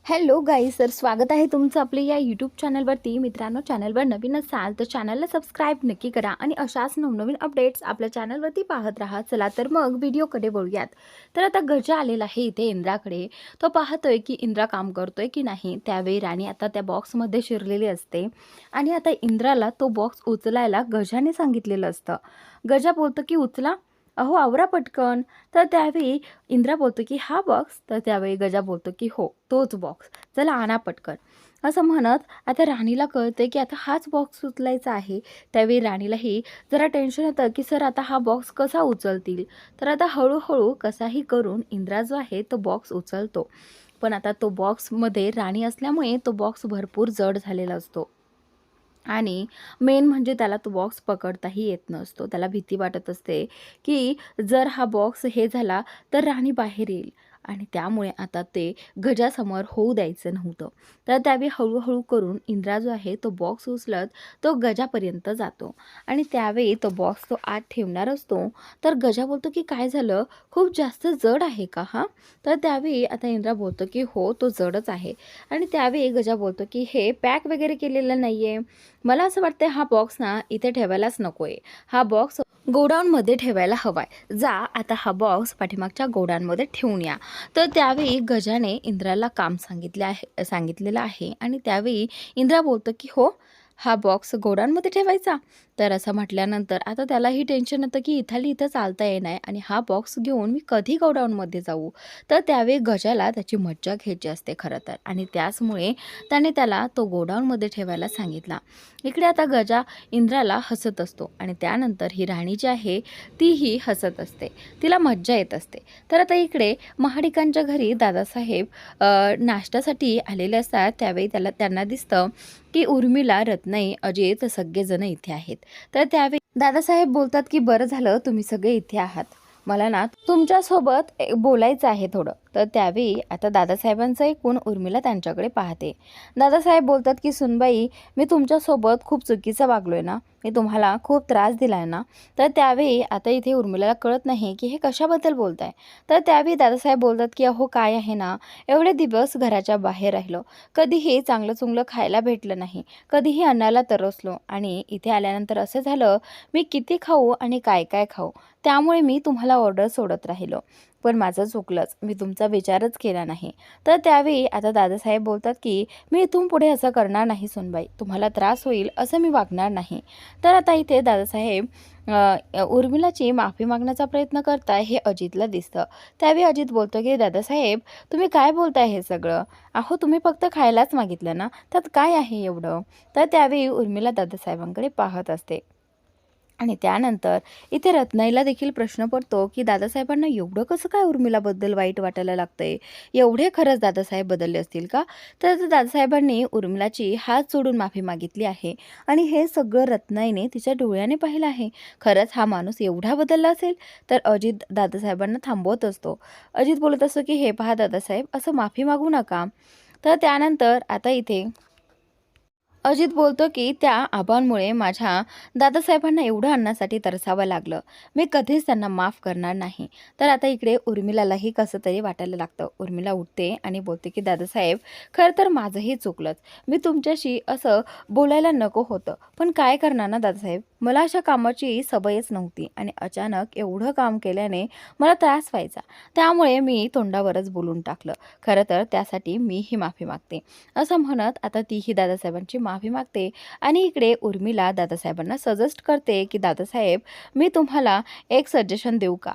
Hello guys, तर स्वागत आहे तुमचं आपले या यूट्यूब चॅनलवरती. मित्रांनो, चॅनलवर नवीन असाल तर चॅनलला सबस्क्राईब नक्की करा आणि अशाच नवनवीन अपडेट्स आपल्या चॅनलवरती पाहत राहा. चला तर मग व्हिडिओकडे वळूयात. तर आता गजा आलेला आहे इथे इंद्राकडे. तो पाहतोय की इंद्रा काम करतोय की नाही. त्यावेळी राणी आता त्या बॉक्समध्ये शिरलेली असते आणि आता इंद्राला तो बॉक्स उचलायला गजाने सांगितलेलं असतं. गजा बोलतो की उचला, अहो आवरा पटकन. तर त्यावेळी इंद्रा बोलतो की हा बॉक्स. तर त्यावेळी गजा बोलतो की हो, तोच बॉक्स, चला आणा पटकन. असं म्हणत आता राणीला कळते की आता हाच बॉक्स उचलायचा आहे. त्यावेळी राणीलाही जरा टेन्शन येतं की सर आता हा बॉक्स कसा उचलतील. तर आता हळूहळू कसाही करून इंद्रा जो आहे तो बॉक्स उचलतो. पण आता तो बॉक्समध्ये राणी असल्यामुळे तो बॉक्स भरपूर जड झालेला असतो आणि मेन म्हणजे त्याला तो बॉक्स पकडताही येत नसतो. त्याला भीती वाटत असते की जर हा बॉक्स हे झाला तर राणी बाहेर येईल आणि त्यामुळे आता ते गजासमोर होऊ द्यायचं नव्हतं. तर त्यावेळी हळूहळू करून इंद्रा जो आहे तो बॉक्स उचलत तो गजापर्यंत जातो आणि त्यावेळी तो बॉक्स तो आत ठेवणार असतो. तर गजा बोलतो की काय झालं, खूप जास्त जड आहे का हा. तर त्यावेळी आता इंद्रा बोलतो की हो, तो जडच आहे. आणि त्यावेळी गजा बोलतो की हे पॅक वगैरे केलेलं नाही आहे, मला असं वाटतं हा बॉक्स ना इथे ठेवायलाच नको आहे. हा बॉक्स गोडाऊनमध्ये ठेवायला हवा आहे. जा आता हा बॉक्स पाठीमागच्या गोडाऊनमध्ये ठेवून या. तर त्यावेळी गजाने इंद्राला काम सांगितलेलं आहे आणि त्यावेळी इंद्रा बोलतो की हो, हा बॉक्स गोडाऊनमध्ये ठेवायचा. तर असं म्हटल्यानंतर आता त्यालाही टेन्शन येतं की इथली इथं चालता येणार आणि हा बॉक्स घेऊन मी कधी गोडाऊनमध्ये जाऊ. तर त्यावेळी गजाला त्याची मज्जा घ्यायची असते खरं तर आणि त्याचमुळे त्याने त्याला तो गोडाऊनमध्ये ठेवायला सांगितला. इकडे आता गजा इंद्राला हसत असतो आणि त्यानंतर ही राणी जी आहे तीही हसत असते, तिला मज्जा येत असते. तर आता इकडे महाडिकांच्या घरी दादासाहेब नाश्त्यासाठी आलेले असतात. त्यावेळी त्यांना दिसतं की उर्मिला, रत्नाई, अजित सगळेजण इथे आहेत. तर त्यावेळी दादासाहेब बोलतात की बरं झालं तुम्ही सगळे इथे आहात, मला ना तुमच्यासोबत बोलायचं आहे थोडं. तर त्यावेळी आता दादासाहेबांचं ऐकून उर्मिला त्यांच्याकडे पाहते. दादासाहेब बोलतात की सुनबाई, मी तुमच्यासोबत खूप चुकीचं वागलोय ना, मी तुम्हाला खूप त्रास दिलाय ना. तर त्यावेळी आता इथे उर्मिलाला कळत नाही की हे कशाबद्दल बोलताय. तर त्यावेळी दादासाहेब बोलतात की अहो काय आहे ना, एवढे दिवस घराच्या बाहेर राहिलो, कधीही चांगलं चुंगलं खायला भेटलं नाही, कधीही अन्नाला तरसलो आणि इथे आल्यानंतर असं झालं, मी किती खाऊ आणि काय काय खाऊ. त्यामुळे मी तुम्हाला ऑर्डर सोडत राहिलो, पण माझं चुकलंच, मी तुमचा विचारच केला नाही. तर त्यावेळी आता दादासाहेब बोलतात की मी इथून पुढे असं करणार नाही सुनबाई, तुम्हाला त्रास होईल असं मी वागणार नाही. तर आता इथे दादासाहेब उर्मिलाची माफी मागण्याचा प्रयत्न करताय हे अजितला दिसतं. त्यावेळी अजित बोलतो की दादासाहेब, तुम्ही काय बोलताय हे सगळं, अहो तुम्ही फक्त खायलाच मागितलं ना, त्यात काय आहे एवढं. तर त्यावेळी उर्मिला दादासाहेबांकडे पाहत असते आणि त्यानंतर इथे रत्नाईला देखील प्रश्न पडतो की दादासाहेबांना एवढं कसं काय उर्मिलाबद्दल वाईट वाटायला लागतंय, एवढे खरंच दादासाहेब बदलले असतील का. तर दादासाहेबांनी उर्मिलाची हात जोडून माफी मागितली आहे आणि हे सगळं रत्नाईने तिच्या डोळ्याने पाहिलं आहे. खरंच हा माणूस एवढा बदलला असेल. तर अजित दादासाहेबांना थांबवत असतो. अजित बोलत असतो की हे पहा दादासाहेब, असं माफी मागू नका. तर त्यानंतर आता इथे अजित बोलतो की त्या आबांमुळे माझ्या दादासाहेबांना एवढं अन्नासाठी तरसावं लागलं, मी कधीच त्यांना माफ करणार नाही. तर आता इकडे उर्मिलालाही कसं तरी वाटायला लागतं. उर्मिला उठते आणि बोलते की दादासाहेब, खरं तर माझंही चुकलंच, मी तुमच्याशी असं बोलायला नको होतं, पण काय करणार ना दादासाहेब, मला अशा कामाची सवयच नव्हती आणि अचानक एवढं काम केल्याने मला त्रास व्हायचा, त्यामुळे मी तोंडावरच बोलून टाकलं. खरं तर त्यासाठी मीही माफी मागते. असं म्हणत आता तीही दादासाहेबांची माफी मागते आणि इकडे उर्मिला दादासाहेबांना सजेस्ट करते की दादासाहेब, मी तुम्हाला एक सजेशन देऊ का,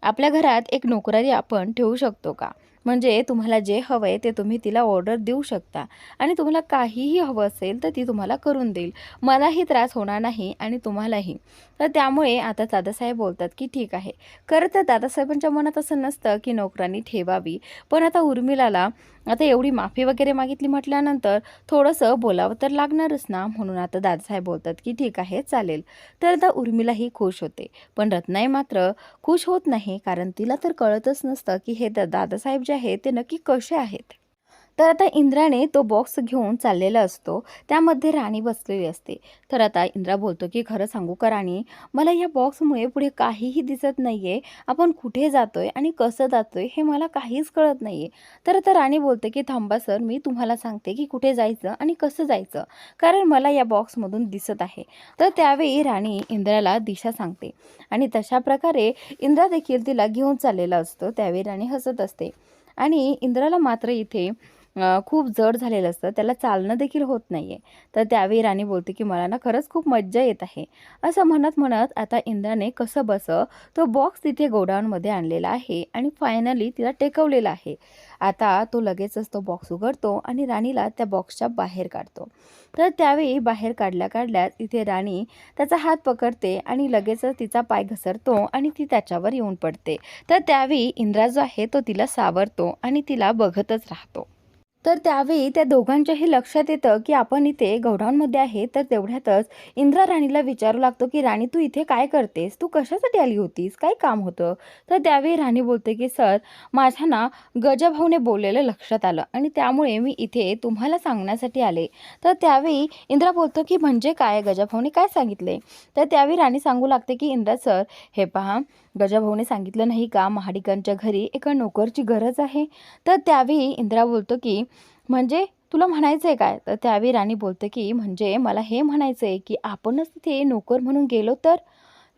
आपल्या घरात एक नोकरारी आपण ठेवू शकतो का, म्हणजे तुम्हाला जे हवं आहे ते तुम्ही तिला ऑर्डर देऊ शकता आणि तुम्हाला काहीही हवं असेल तर ती तुम्हाला करून देईल, मलाही त्रास होणार नाही आणि तुम्हालाही. तर त्यामुळे आता दादासाहेब बोलतात की ठीक आहे. खरं तर दादासाहेबांच्या मनात असं नसतं की नोकरांनी ठेवावी, पण आता उर्मिलाला आता एवढी माफी वगैरे मागितली म्हटल्यानंतर थोडंसं बोलावं तर लागणारच ना, म्हणून आता दादासाहेब बोलतात की ठीक आहे चालेल. तर आता उर्मिलाही खुश होते, पण रत्नाई मात्र खुश होत नाही, कारण तिला तर कळतच नसतं की हे दादासाहेब जे आहेत ते नक्की कसे आहेत. तर आता इंद्राने तो बॉक्स घेऊन चाललेला असतो, त्यामध्ये राणी बसलेली असते. तर आता इंद्रा बोलतो की खरं सांगू का राणी, मला या बॉक्समुळे पुढे काहीही दिसत नाहीये, आपण कुठे जातोय आणि कसं जातोय हे मला काहीच कळत नाहीये. तर आता राणी बोलते की थांबा सर, मी तुम्हाला सांगते की कुठे जायचं आणि कसं जायचं, कारण मला या बॉक्समधून दिसत आहे. तर त्यावेळी राणी इंद्राला दिशा सांगते आणि तशा प्रकारे इंद्रा देखील तिला घेऊन चाललेला असतो. त्यावेळी राणी हसत असते आणि इंद्राला मात्र इथे खूप जड झालेलं असतं, त्याला चालणं देखील होत नाहीये. तर त्यावेळी राणी बोलते की मला ना खरंच खूप मज्जा येत आहे. असं म्हणत म्हणत आता इंद्राने कसं बसं तो बॉक्स तिथे गोडाऊनमध्ये आणलेला आहे आणि फायनली तिला टेकवलेला आहे. आता तो लगेचच तो बॉक्स उघडतो आणि राणीला त्या बॉक्सच्या बाहेर काढतो. तर त्यावेळी बाहेर काढल्या काढल्यात इथे राणी त्याचा हात पकडते आणि लगेचच तिचा पाय घसरतो आणि ती त्याच्यावर येऊन पडते. तर त्यावेळी इंद्रा जो आहे तो तिला सावरतो आणि तिला बघतच राहतो. तर त्यावेळी त्या दोघांच्याही लक्षात येतं की आपण इथे गोडाऊनमध्ये आहे. तर तेवढ्यातच इंद्रा राणीला विचारू लागतो की राणी, तू इथे काय करतेस, तू कशासाठी आली होतीस, काय काम होतं. तर त्यावेळी राणी बोलते की सर, माझ्या ना गजाभाऊने बोललेलं लक्षात आलं आणि त्यामुळे मी इथे तुम्हाला सांगण्यासाठी आले. तर त्यावेळी इंद्रा बोलतो की म्हणजे काय, गजाभाऊने काय सांगितले. तर त्यावेळी राणी सांगू लागते की इंद्रा सर, हे पहा, गजाभाऊने सांगितलं नाही का महाडिकांच्या घरी एका नोकरची गरज आहे. तर त्यावेळी इंद्रा बोलतो की म्हणजे तुला म्हणायचं आहे काय. तर त्यावेळी राणी बोलते की म्हणजे मला हे म्हणायचं आहे की आपणच तिथे नोकर म्हणून गेलो तर.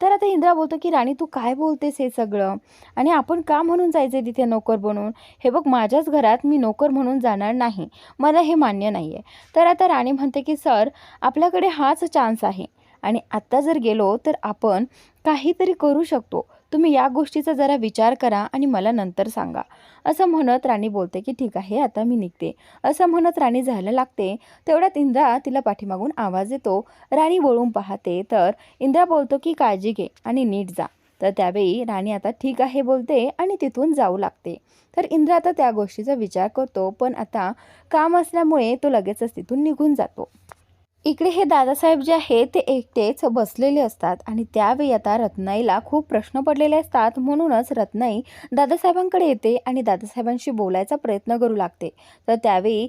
तर आता इंद्रा बोलतो की राणी, तू काय बोलतेस हे सगळं, आणि आपण का म्हणून जायचं तिथे नोकर बनून. हे बघ, माझ्याच घरात मी नोकर म्हणून जाणार नाही, मला हे मान्य नाही आहे. तर आता राणी म्हणते की सर, आपल्याकडे हाच चान्स आहे आणि आत्ता जर गेलो तर आपण काहीतरी करू शकतो. तुम्ही या गोष्टीचा जरा विचार करा आणि मला नंतर सांगा. असं म्हणत राणी बोलते की ठीक आहे, आता मी निघते. असं म्हणत राणी जायला लागते. तेवढ्यात इंद्रा तिला पाठीमागून आवाज येतो. राणी वळून पाहते तर इंद्रा बोलतो की काळजी घे आणि नीट जा. तर त्यावेळी राणी आता ठीक आहे बोलते आणि तिथून जाऊ लागते. तर इंद्रा आता त्या गोष्टीचा विचार करतो, पण आता काम असल्यामुळे तो लगेचच तिथून निघून जातो. इकडे हे दादासाहेब जे आहेत ते एकटेच बसलेले असतात आणि त्यावेळी आता रत्नाईला खूप प्रश्न पडलेले असतात. म्हणूनच रत्नाई दादासाहेबांकडे येते आणि दादासाहेबांशी बोलायचा प्रयत्न करू लागते. तर त्यावेळी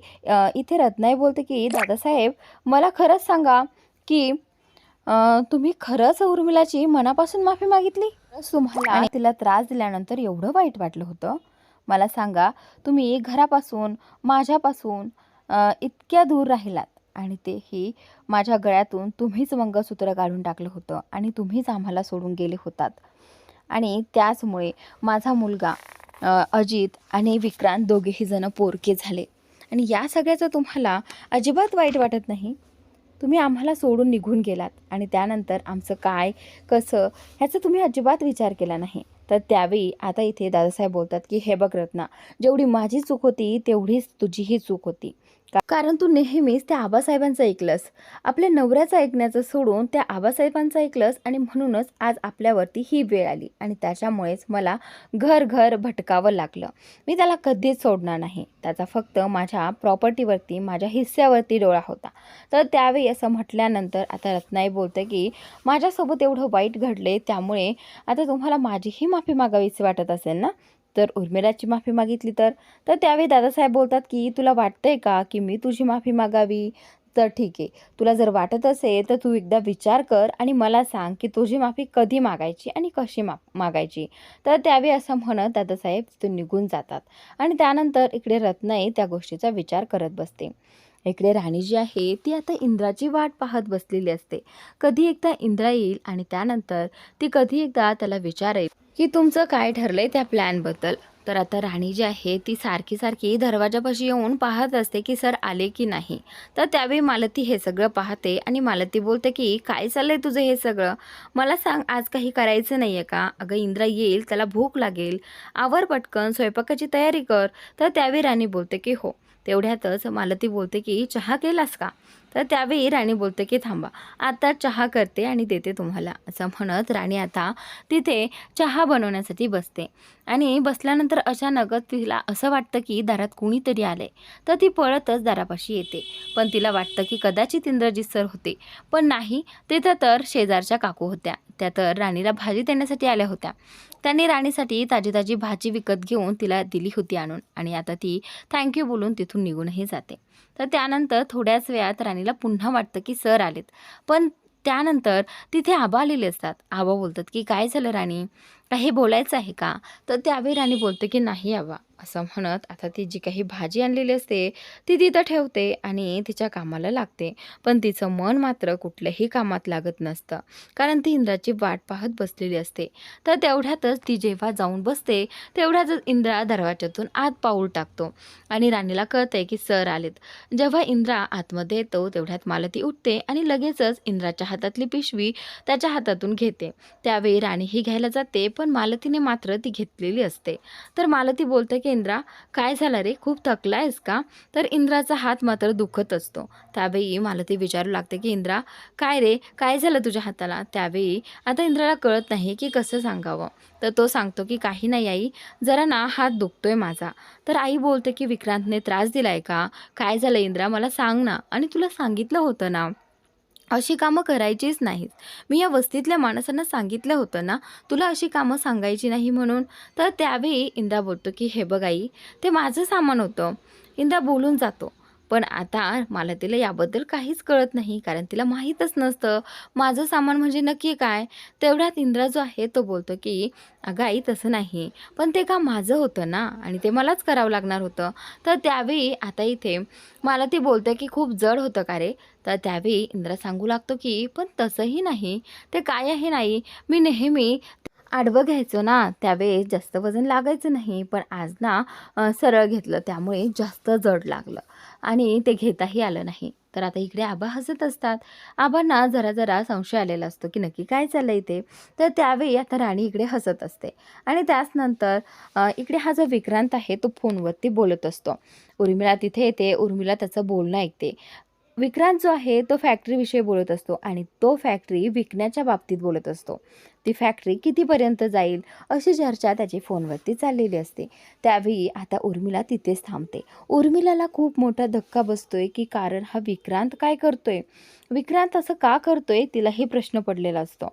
इथे रत्नाई बोलते की दादासाहेब, मला खरंच सांगा की तुम्ही खरंच उर्मिलाची मनापासून माफी मागितली. तुम्हाला तिला त्रास दिल्यानंतर एवढं वाईट वाटलं होतं. मला सांगा, तुम्ही घरापासून, माझ्यापासून इतक्या दूर राहिलात आणि तेही माझ्या गळ्यातून तुम्हीच मंगळसूत्र काढून टाकलं होतं आणि तुम्हीच आम्हाला सोडून गेले होतात. आणि त्याचमुळे माझा मुलगा अजित आणि विक्रांत दोघेही जण पोरके झाले. आणि या सगळ्याचं तुम्हाला अजिबात वाईट वाटत नाही. तुम्ही आम्हाला सोडून निघून गेलात आणि त्यानंतर आमचं काय कसं ह्याचा तुम्ही अजिबात विचार केला नाही. तर त्यावेळी आता इथे दादासाहेब बोलतात की हे बघ रत्ना, जेवढी माझी चूक होती तेवढीच तुझीही चूक होती. कारण तू नेहमीच त्या आबासाहेबांचं ऐकलंस, आपल्या नवऱ्याचं ऐकण्याचं सोडून त्या आबासाहेबांचं ऐकलंस आणि म्हणूनच आज आपल्यावरती ही वेळ आली आणि त्याच्यामुळेच मला घर घर भटकावं लागलं. मी त्याला कधीच सोडणार नाही. त्याचा फक्त माझ्या प्रॉपर्टीवरती, माझ्या हिस्स्यावरती डोळा होता. तर त्यावेळी असं म्हटल्यानंतर आता रत्नाई बोलते की माझ्यासोबत एवढं वाईट घडले, त्यामुळे आता तुम्हाला माझीही माफी मागावीशी वाटत असेल ना. तर उर्मिलाची माफी मागितली तर. तर त्यावेळी दादासाहेब बोलतात की तुला वाटतंय का की मी तुझी माफी मागावी. तर ठीक आहे, तुला जर वाटत असेल तर तू एकदा विचार कर आणि मला सांग की तुझी माफी कधी मागायची आणि कशी मागायची. तर त्यावेळी असं म्हणत दादासाहेब तिथून निघून जातात आणि त्यानंतर इकडे रत्नाई त्या गोष्टीचा विचार करत बसते. इकडे राणी जी आहे ती आता इंद्राची वाट पाहत बसलेली असते. कधी एकदा इंद्रा येईल आणि त्यानंतर ती कधी एकदा त्याला विचारेल की तुमचं काय ठरलंय त्या प्लॅनबद्दल. तर आता राणी जी आहे ती सारखी सारखी दरवाजापाशी येऊन पाहत असते की सर आले की नाही. तर त्यावेळी मालती हे सगळं पाहते आणि मालती बोलते की काय चाललंय तुझं हे सगळं, मला सांग, आज काही करायचं नाही आहे का. अगं इंद्रा येईल, त्याला भूक लागेल, आवर पटकन, स्वयंपाकाची तयारी कर. तर त्यावेळी राणी बोलते की हो. तेवढ्यातच मालती बोलते की चहा केलास का. तर त्यावेळी राणी बोलते की थांबा, आता चहा करते आणि देते तुम्हाला, असं म्हणत राणी आता तिथे चहा बनवण्यासाठी बसते. आणि बसल्यानंतर अचानकच तिला असं वाटतं की दारात कुणीतरी आले. तर ती पळतच दारापाशी येते. पण तिला वाटतं की कदाचित इंद्रजित सर होते, पण नाही, तिथं तर शेजारच्या काकू होत्या. त्या तर राणीला भाजी देण्यासाठी आल्या होत्या. त्यांनी राणीसाठी ताजी ताजी भाजी विकत घेऊन तिला दिली होती आणून, आणि आता ती थँक्यू बोलून तिथून निघूनही जाते. तर त्यानंतर थोड्याच वेळात राणीला पुन्हा वाटतं की सर आलेत. पण त्यानंतर तिथे आबा आलेले असतात. आबा बोलतात की काय झालं राणी, काही बोलायचं आहे का? तर त्यावेळी राणी बोलते की नाही आबा, असं म्हणत आता ती जी काही भाजी आणलेली असते ती तिथं ठेवते आणि तिच्या कामाला लागते. पण तिचं मन मात्र कुठल्याही कामात लागत नसतं, कारण ती इंद्राची वाट पाहत बसलेली असते. तर तेवढ्यातच ती जेव्हा जाऊन बसते तेवढ्यातच इंद्रा दरवाजातून आत पाऊल टाकतो आणि राणीला कळतंय की सर आलेत. जेव्हा इंद्रा आतमध्ये येतो तेवढ्यात मालती उठते आणि लगेचच इंद्राच्या हातातली पिशवी त्याच्या हातातून घेते. त्यावेळी राणी ही घ्यायला जाते, पण मालतीने मात्र ती घेतलेली असते. तर मालती बोलते की इंद्रा, काय झालं रे, खूप थकला आहेस का? तर इंद्राचा हात मात्र दुखत असतो. त्यावेळी मालती विचारू लागते की इंद्रा, काय रे, काय झालं तुझ्या हाताला? त्यावेळी आता इंद्राला कळत नाही की कसं सांगावं. तर तो सांगतो की काही नाही आई, जरा ना हात दुखतोय माझा. तर आई बोलते की विक्रांतने त्रास दिलाय का? काय झालं इंद्रा, मला सांग ना, आणि तुला सांगितलं होतं ना अशी कामं करायचीच नाहीत. मी या वस्तीतल्या माणसांना सांगितलं होतं ना, तुला अशी कामं सांगायची नाही म्हणून. तर त्यावेळी इंद्रा बोलतो की हे बघ आई, ते माझं सामान होतं. इंद्रा बोलून जातो. पण आता मला तिला याबद्दल काहीच कळत नाही, कारण तिला माहीतच नसतं माझं सामान म्हणजे नक्की काय. तेवढ्यात इंद्रा जो आहे तो बोलतो की अगं आई, तसं नाही, पण ते काम माझं होतं ना, आणि ते मलाच करावं लागणार होतं. तर त्यावेळी आता इथे मला ती बोलते की खूप जड होतं का रे? तर त्यावेळी इंद्रा सांगू लागतो की पण तसंही नाही, ते काय आहे नाही, मी नेहमी आडवं घ्यायचो ना, त्यावेळेस जास्त वजन लागायचं नाही, पण आज ना सरळ घेतलं त्यामुळे जास्त जड लागलं आणि ते घेताही आलं नाही. तर आता इकडे आबा हसत असतात. आबांना जरा जरा संशय आलेला असतो की नक्की काय चाललं इथे. तर त्यावेळी आता राणी इकडे हसत असते आणि त्याच नंतर इकडे हा जो विक्रांत आहे तो फोनवरती बोलत असतो. उर्मिला तिथे येते. उर्मिला त्याचं बोलणं ऐकते. विक्रांत जो आहे तो फॅक्टरीविषयी बोलत असतो आणि तो फॅक्टरी विकण्याच्या बाबतीत बोलत असतो. ती फॅक्टरी कितीपर्यंत जाईल अशी चर्चा त्याची फोनवरती चाललेली असते. त्यावेळी आता उर्मिला तिथेच थांबते. उर्मिलाला खूप मोठा धक्का बसतोय की कारण हा विक्रांत काय करतोय, विक्रांत असं का करतोय, तिलाही प्रश्न पडलेला असतो.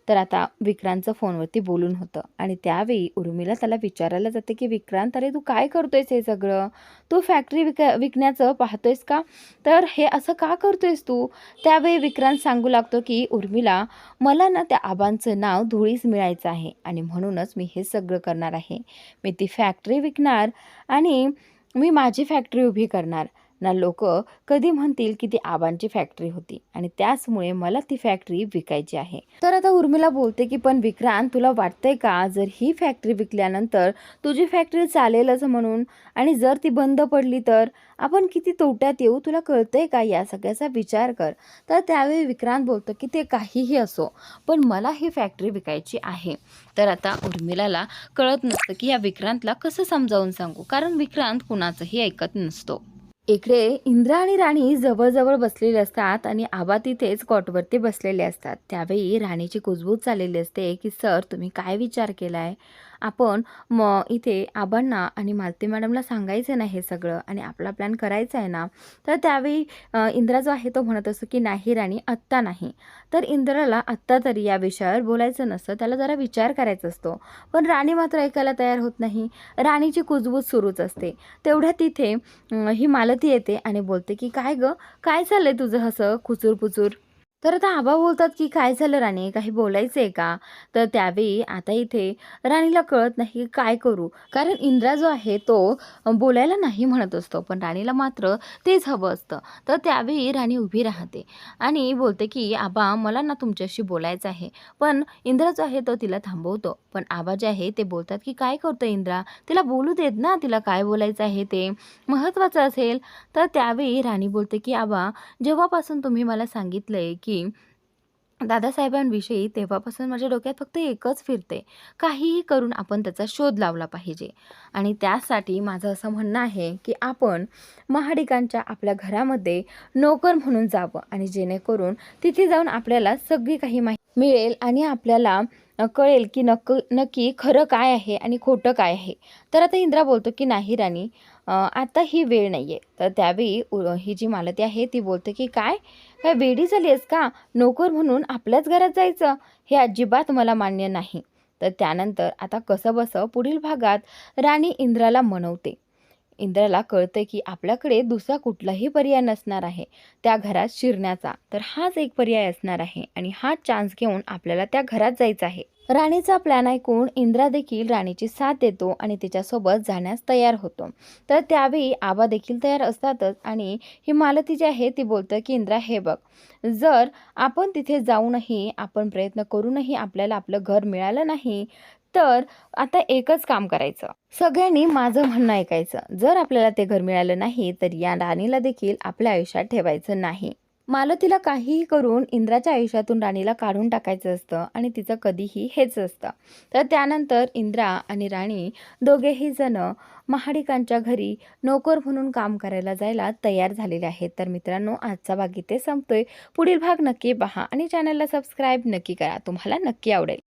तर आता विक्रांतचं फोनवरती बोलून होतं आणि त्यावेळी उर्मिला त्याला विचारायला जाते की विक्रांत, अरे तू काय करतोयस हे सगळं, तू फॅक्टरी विकण्याचं पाहतोयस का, तर हे असं का करतोयस तू? त्यावेळी विक्रांत सांगू लागतो की उर्मिला, मला ना त्या आबांचं नाव धुळीस मिळायचं आहे आणि म्हणूनच मी हे सगळं करणार आहे. मी ती फॅक्टरी विकणार आणि मी माझी फॅक्टरी उभी करणार ना. लोक कधी म्हणतील की ती आबांची फॅक्टरी होती आणि त्याचमुळे मला ती फॅक्टरी विकायची आहे. तर आता उर्मिला बोलते की पण विक्रांत, तुला वाटतंय का जर ही फॅक्टरी विकल्यानंतर तुझी फॅक्टरी चालेलच म्हणून, आणि जर ती बंद पडली तर आपण किती तोट्यात येऊ, तुला कळतंय का? या सगळ्याचा विचार कर. तर त्यावेळी विक्रांत बोलतो की ते काहीही असो, पण मला ही फॅक्टरी विकायची आहे. तर आता उर्मिलाला कळत नसतं की या विक्रांतला कसं समजावून सांगू, कारण विक्रांत कुणाचंही ऐकत नसतो. इकडे इंद्रा आणि राणी जवळजवळ बसलेले असतात आणि आबा तिथेच कॉटवरती बसलेले असतात. त्यावेळी राणीची कुजबूज चाललेली असते की सर, तुम्ही काय विचार केलाय? आपण इथे आबांना आणि मालती मॅडमला सांगायचं नाही हे सगळं आणि आपला प्लॅन करायचा आहे ना. तर त्यावेळी इंद्रा जो आहे तो म्हणत असतो की नाही राणी, आत्ता नाही. तर इंद्राला आत्ता तरी या विषयावर बोलायचं नसतं, त्याला जरा विचार करायचा असतो. पण राणी मात्र ऐकायला तयार होत नाही. राणीची कुजबूज सुरूच असते. तेवढ्या तिथे ही मालती येते आणि बोलते की काय गं, काय चाललंय तुझं असं खुचूर-पुचूर? तर आता आबा बोलतात की काय झालं राणी, काही बोलायचं आहे का? तर त्यावेळी आता इथे राणीला कळत नाही की काय करू, कारण इंद्रा जो आहे तो बोलायला नाही म्हणत असतो, पण राणीला मात्र तेच हवं असतं. तर त्यावेळी राणी उभी राहते आणि बोलते की आबा, मला ना तुमच्याशी बोलायचं आहे. पण इंद्रा जो आहे तो तिला थांबवतो. पण आबा जे आहे ते बोलतात की काय करतो इंद्रा, तिला बोलू देत ना, तिला काय बोलायचं आहे ते महत्त्वाचं असेल. तर त्यावेळी राणी बोलते की आबा, जेव्हापासून तुम्ही मला सांगितलंय की दादासाहेबांविषयी तेव्हापासून माझ्या डोक्यात फक्त एकच फिरते, काहीही करून आपण त्याचा शोध लावला पाहिजे. आणि त्यासाठी माझं असं म्हणणं आहे की आपण महाडिकांच्या आपल्या घरामध्ये नोकर म्हणून जावं आणि जेणेकरून तिथे जाऊन आपल्याला सगळी काही माहिती मिळेल आणि आपल्याला कळेल की नक्की खरं काय आहे आणि खोटं काय आहे. तर आता इंद्रा बोलतो की नाही राणी, आता ही वेळ नाही आहे. तर त्यावेळी ही जी मालती आहे ती बोलते की काय काय वेडी झाली आहेस का? नोकर म्हणून आपल्याच घरात जायचं, हे अजिबात मला मान्य नाही. तर त्यानंतर आता कसंबसं पुढील भागात राणी इंद्राला मनवते. इंद्राला कळतं की आपल्याकडे दुसरा कुठलाही पर्याय नसणार आहे त्या घरात शिरण्याचा, तर हाच एक पर्याय असणार आहे आणि हाच चान्स घेऊन आपल्याला त्या घरात जायचं आहे. राणीचा प्लॅन ऐकून इंद्रा देखील राणीची साथ देतो आणि तिच्यासोबत जाण्यास तयार होतो. तर त्यावेळी आबा देखील तयार असतातच आणि ही मालती जी आहे ती बोलतं की इंद्रा हे बघ, जर आपण तिथे जाऊनही आपण प्रयत्न करूनही आपल्याला आपलं घर मिळालं नाही, तर आता एकच काम करायचं, सगळ्यांनी माझं म्हणणं ऐकायचं. जर आपल्याला ते घर मिळालं नाही तर या राणीला देखील आपल्या आयुष्यात ठेवायचं नाही. मालतीला काहीही करून इंद्राच्या आयुष्यातून राणीला काढून टाकायचं असतं आणि तिचं कधीही हेच असतं. तर त्यानंतर इंद्रा आणि राणी दोघेही जण महाडिकांच्या घरी नोकर म्हणून काम करायला जायला तयार झालेले आहेत. तर मित्रांनो, आजचा भाग इथे संपतोय. पुढील भाग नक्की पहा आणि चॅनलला सबस्क्राईब नक्की करा, तुम्हाला नक्की आवडेल.